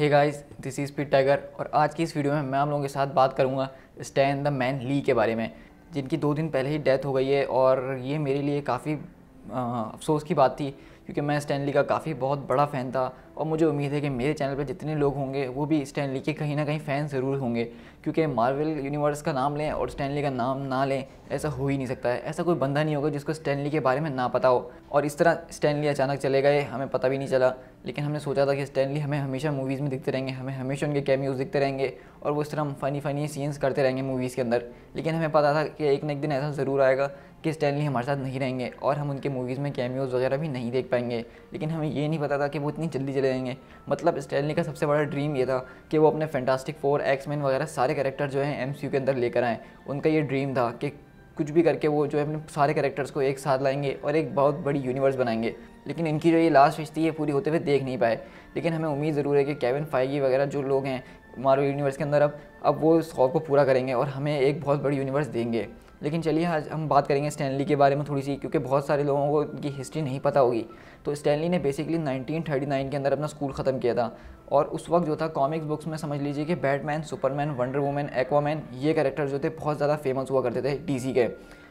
Guys, this is pit tiger और आज की इस वीडियो में मैं आप लोगों के साथ बात करूंगा स्टैन द मैन ली के बारे में, जिनकी 2 दिन पहले ही डेथ हो गई है। और ये मेरे लिए काफ़ी अफसोस की बात थी, क्योंकि मैं स्टैन ली का काफ़ी बहुत बड़ा फ़ैन था और मुझे उम्मीद है कि मेरे चैनल पर जितने लोग होंगे वो भी स्टैन ली के कहीं ना कहीं फ़ैन ज़रूर होंगे, क्योंकि मार्वल यूनिवर्स का नाम लें और स्टैन ली का नाम ना लें, ऐसा हो ही नहीं सकता है। ऐसा कोई बंदा नहीं होगा जिसको स्टैन ली के बारे में ना पता हो। और इस तरह स्टैन ली अचानक चले गए, हमें पता भी नहीं चला। लेकिन हमने सोचा था कि स्टैन ली हमें हमेशा मूवीज़ में दिखते रहेंगे, हमें हमेशा उनके कैमियोज़ दिखते रहेंगे और वो इस तरह फ़नी सीन्स करते रहेंगे मूवीज़ के अंदर। लेकिन हमें पता था कि एक न एक दिन ऐसा ज़रूर आएगा कि स्टैन ली हमारे साथ नहीं रहेंगे और हम उनके मूवीज़ में कैमियोज़ वगैरह भी नहीं देख पाएंगे। लेकिन हमें ये नहीं पता था कि वो इतनी जल्दी चले जाएंगे। मतलब स्टैन ली का सबसे बड़ा ड्रीम ये था कि वो अपने फैंटास्टिक फोर, एक्समैन वगैरह सारे कैरेक्टर जो हैं एमसीयू के अंदर लेकर आएँ। उनका ये ड्रीम था कि कुछ भी करके वो जो है अपने सारे कैरेक्टर्स को एक साथ लाएंगे और एक बहुत बड़ी यूनिवर्स बनाएंगे। लेकिन इनकी जो ये लास्ट विश थी ये पूरी होते हुए देख नहीं पाए। लेकिन हमें उम्मीद ज़रूर है कि केविन फाइगी वगैरह जो लोग हैं मार्वल यूनिवर्स के अंदर अब वो इस ख्वाब को पूरा करेंगे और हमें एक बहुत बड़ी यूनिवर्स देंगे। लेकिन चलिए आज हम बात करेंगे स्टैन ली के बारे में थोड़ी सी, क्योंकि बहुत सारे लोगों को इनकी हिस्ट्री नहीं पता होगी। तो स्टैन ली ने बेसिकली 1939 के अंदर अपना स्कूल ख़त्म किया था और उस वक्त जो था कॉमिक्स बुक्स में समझ लीजिए कि Batman, Superman, wonder woman, Aquaman ये कैरेक्टर जो थे बहुत ज़्यादा फेमस हुआ करते थे डीसी के।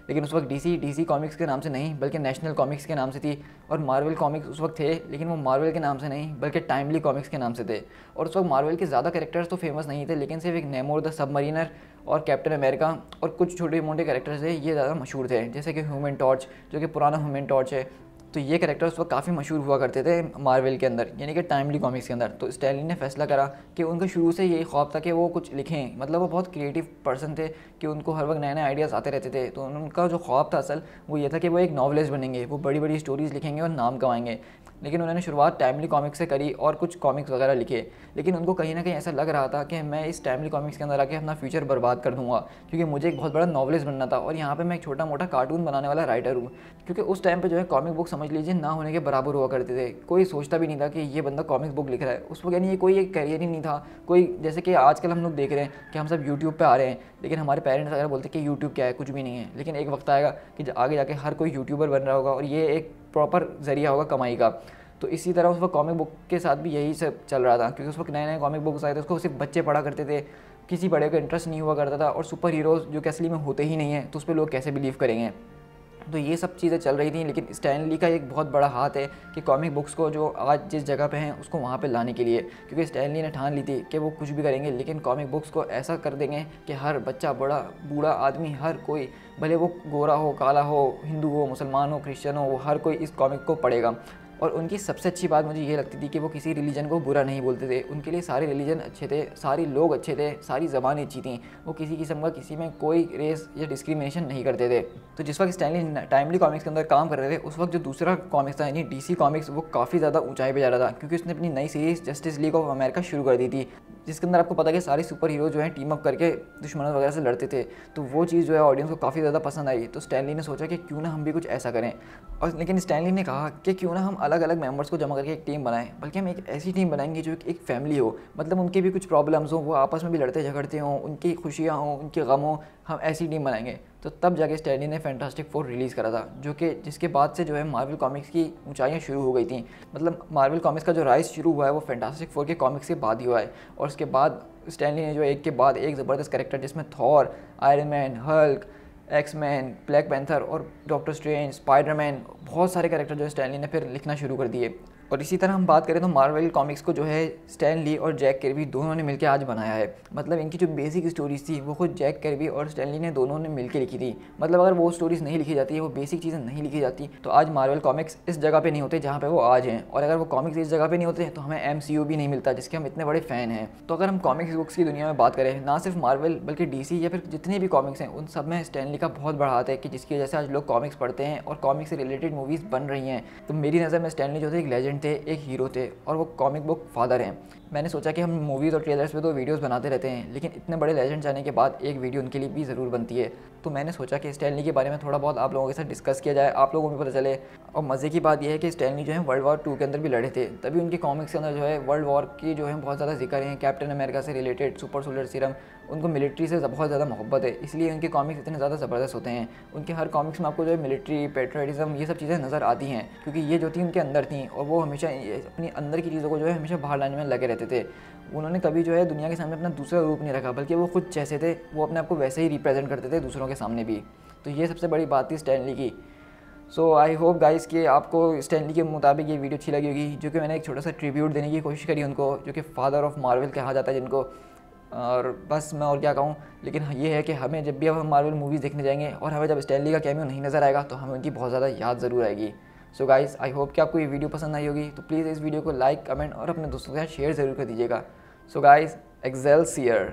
लेकिन उस वक्त डीसी कॉमिक्स के नाम से नहीं बल्कि नेशनल कॉमिक्स के नाम से थी। और मार्वल कॉमिक्स उस वक्त थे, लेकिन वो मार्वल के नाम से नहीं बल्कि टाइमली कॉमिक्स के नाम से थे। और उस वक्त मार्वल के ज़्यादा कैरेक्टर्स तो फेमस नहीं थे, लेकिन सिर्फ एक नेमोर द सबमरीनर और कैप्टन अमेरिका और कुछ छोटे मोटे कैरेक्टर्स थे, ये ज़्यादा मशहूर थे। जैसे कि ह्यूमन टॉर्च, जो कि पुराना ह्यूमन टॉर्च है, तो ये कैरेक्टर उस वक्त काफ़ी मशहूर हुआ करते थे मार्वल के अंदर, यानी कि टाइमली कॉमिक्स के अंदर। तो स्टैन ली ने फैसला करा कि उनका शुरू से यही ख्वाब था कि वो कुछ लिखें। मतलब वो बहुत क्रिएटिव पर्सन थे कि उनको हर वक्त नए नए आइडियाज़ आते रहते थे। तो उनका जो ख्वाब था असल वो ये था कि वो एक नॉवलिस्ट बनेंगे, वो बड़ी बड़ी स्टोरीज़ लिखेंगे और नाम कमाएंगे। लेकिन उन्होंने शुरुआत टाइमली कॉमिक्स से करी और कुछ कॉमिक्स वगैरह लिखे। लेकिन उनको कहीं ना कहीं ऐसा लग रहा था कि मैं इस टाइमली कॉमिक्स के अंदर आके अपना फ्यूचर बर्बाद कर दूंगा, क्योंकि मुझे एक बहुत बड़ा नॉवलिस्ट बनना था और यहाँ पे मैं एक छोटा मोटा कार्टून बनाने वाला राइटर हूँ। क्योंकि उस टाइम पे जो है कॉमिक बुक समझ लीजिए ना होने के बराबर हुआ करते थे। कोई सोचता भी नहीं था कि ये बंदा कॉमिक्स बुक लिख रहा है उस वक्त, यानी ये कोई एक करियर ही नहीं था। कोई जैसे कि आजकल हम लोग देख रहे हैं कि हम सब यूट्यूब पे आ रहे हैं, लेकिन हमारे पेरेंट्स अगर बोलते हैं कि यूट्यूब क्या है, कुछ भी नहीं है। लेकिन एक वक्त आएगा कि आगे जाके हर कोई यूट्यूबर बन रहा होगा और ये एक प्रॉपर ज़रिया होगा कमाई का। तो इसी तरह उस वक्त कॉमिक बुक के साथ भी यही सब चल रहा था, क्योंकि उस वक्त नए नए कॉमिक बुक्स आए थे, उसको सिर्फ बच्चे पढ़ा करते थे, किसी बड़े का इंटरेस्ट नहीं हुआ करता था। और सुपर हीरोज़ जो कि असली में होते ही नहीं हैं, तो उस पर लोग कैसे बिलीव करेंगे। तो ये सब चीज़ें चल रही थी। लेकिन स्टैन ली का एक बहुत बड़ा हाथ है कि कॉमिक बुक्स को जो आज जिस जगह पे हैं उसको वहाँ पे लाने के लिए, क्योंकि स्टैन ली ने ठान ली थी कि वो कुछ भी करेंगे लेकिन कॉमिक बुक्स को ऐसा कर देंगे कि हर बच्चा, बड़ा, बूढ़ा आदमी, हर कोई, भले वो गोरा हो, काला हो, हिंदू हो, मुसलमान हो, क्रिश्चियन हो, वो हर कोई इस कॉमिक को पढ़ेगा। और उनकी सबसे अच्छी बात मुझे ये लगती थी कि वो किसी रिलीजन को बुरा नहीं बोलते थे। उनके लिए सारे रिलीजन अच्छे थे, सारे लोग अच्छे थे, सारी ज़बानें अच्छी थी। वो किसी किस्म का किसी में कोई रेस या डिस्क्रिमिनेशन नहीं करते थे। तो जिस वक्त स्टैन ली टाइमली कॉमिक्स के अंदर काम कर रहे थे, उस वक्त जो दूसरा कॉमिक्स था यानी डीसी कॉमिक्स, वो काफ़ी ज़्यादा ऊंचाई पे जा रहा था, क्योंकि उसने अपनी नई series justice league of America शुरू कर दी थी, जिसके अंदर आपको पता है कि सारे सुपर हीरो जो हैं टीम अप करके दुश्मनों वगैरह से लड़ते थे। तो वो चीज़ जो है ऑडियंस को काफ़ी ज़्यादा पसंद आई। तो स्टैन ली ने सोचा कि क्यों ना हम भी कुछ ऐसा करें। और लेकिन स्टैन ली ने कहा कि क्यों ना हम अलग अलग मेंबर्स को जमा करके एक टीम बनाएं, बल्कि हम एक ऐसी टीम बनाएंगे जो एक फैमिली हो। मतलब उनके भी कुछ प्रॉब्लम्स हों, वो आपस में भी लड़ते झगड़ते हों, उनकी खुशियाँ हों, उनके गम हों, हम ऐसी टीम बनाएंगे। तो तब जाके स्टैन ली ने फैंटास्टिक फोर रिलीज़ करा था, जो कि जिसके बाद से जो है मार्वल कॉमिक्स की ऊंचाइयां शुरू हो गई थी। मतलब मार्वल कॉमिक्स का जो राइज शुरू हुआ है वो फैंटास्टिक फोर के कॉमिक्स के बाद ही हुआ है। और उसके बाद स्टैन ली ने जो एक के बाद एक ज़बरदस्त कैरेक्टर, जिसमें Thor, Iron Man, Hulk, X Men, Black Panther और डॉक्टर स्ट्रेंज, स्पाइडरमैन, बहुत सारे कैरेक्टर जो है स्टैन ली ने फिर लिखना शुरू कर दिए। और इसी तरह हम बात करें तो मार्वल कॉमिक्स को जो है स्टैन ली और जैक किर्बी दोनों ने मिलकर आज बनाया है। मतलब इनकी जो बेसिक स्टोरीज थी वो खुद जैक किर्बी और स्टैन ली ने दोनों ने मिलकर लिखी थी। मतलब अगर वो स्टोरीज नहीं लिखी जाती, वो बेसिक चीज़ें नहीं लिखी जाती, तो आज मार्वल कॉमिक्स इस जगह पे नहीं होते जहाँ पे वो आज हैं। और अगर वो कॉमिक्स इस जगह पे नहीं होते तो हमें MCU भी नहीं मिलता, जिसके हम इतने बड़े फ़ैन हैं। तो अगर हम कॉमिक्स बुक्स की दुनिया में बात करें, ना सिर्फ मार्वल बल्कि DC या फिर जितने भी कॉमिक्स हैं, उन सब में स्टैन ली का बहुत बड़ा हाथ है कि जिसकी वजह से आज लोग कॉमिक्स पढ़ते हैं और कॉमिक्स से रिलेटेड मूवीज़ बन रही हैं। तो मेरी नज़र में स्टैन ली जो थे एक लेजेंड थे, एक हीरो थे और वो कॉमिक बुक फादर हैं। मैंने सोचा कि हम मूवीज़ और ट्रेलर्स पे तो वीडियोस बनाते रहते हैं, लेकिन इतने बड़े लेजेंड्स आने के बाद एक वीडियो उनके लिए भी ज़रूर बनती है। तो मैंने सोचा कि स्टैन ली के बारे में थोड़ा बहुत आप लोगों के साथ डिस्कस किया जाए, आप लोगों को भी पता चले। और मज़े की बात यह है कि स्टैन ली जो है वर्ल्ड वॉर 2 के अंदर भी लड़े थे, तभी उनके कॉमिक्स के अंदर जो है वर्ल्ड वॉर की जो है बहुत ज़्यादा जिक्र है। कैप्टन अमेरिका से रिलेटेड, सुपर सोल्जर सीरम, उनको मिलिट्री से बहुत ज़्यादा मोहब्बत है, इसलिए उनके कॉमिक्स इतने ज़्यादा ज़बरदस्त होते हैं। उनके हर कॉमिक्स में आपको जो है मिलिट्री, पेट्रियटिज्म, ये सब चीज़ें नज़र आती हैं, क्योंकि ये जो थी उनके अंदर थी और वो हमेशा अपनी अंदर की चीज़ों को जो है हमेशा बाहर लाने में लगे रहते रहते थे। उन्होंने कभी जो है दुनिया के सामने अपना दूसरा रूप नहीं रखा, बल्कि वो खुद जैसे थे वो अपने आप को वैसे ही रिप्रेजेंट करते थे दूसरों के सामने भी। तो ये सबसे बड़ी बात थी स्टैन ली की। सो आई होप गाइस कि आपको स्टैन ली के मुताबिक ये वीडियो अच्छी लगी होगी, जो कि मैंने एक छोटा सा ट्रिब्यूट देने की कोशिश करी उनको, जो कि फादर ऑफ मार्वल कहा जाता है जिनको। और बस मैं और क्या कहूँ, लेकिन ये है कि हमें जब भी अब हम मार्वल मूवीज़ देखने जाएंगे और हमें जब स्टैन ली का कैमियो नहीं नज़र आएगा तो हमें उनकी बहुत ज़्यादा याद ज़रूर आएगी। सो गाइस आई होप कि आपको ये वीडियो पसंद आई होगी, तो प्लीज़ इस वीडियो को लाइक, कमेंट और अपने दोस्तों के साथ शेयर ज़रूर कर दीजिएगा। So guys, Excelsior.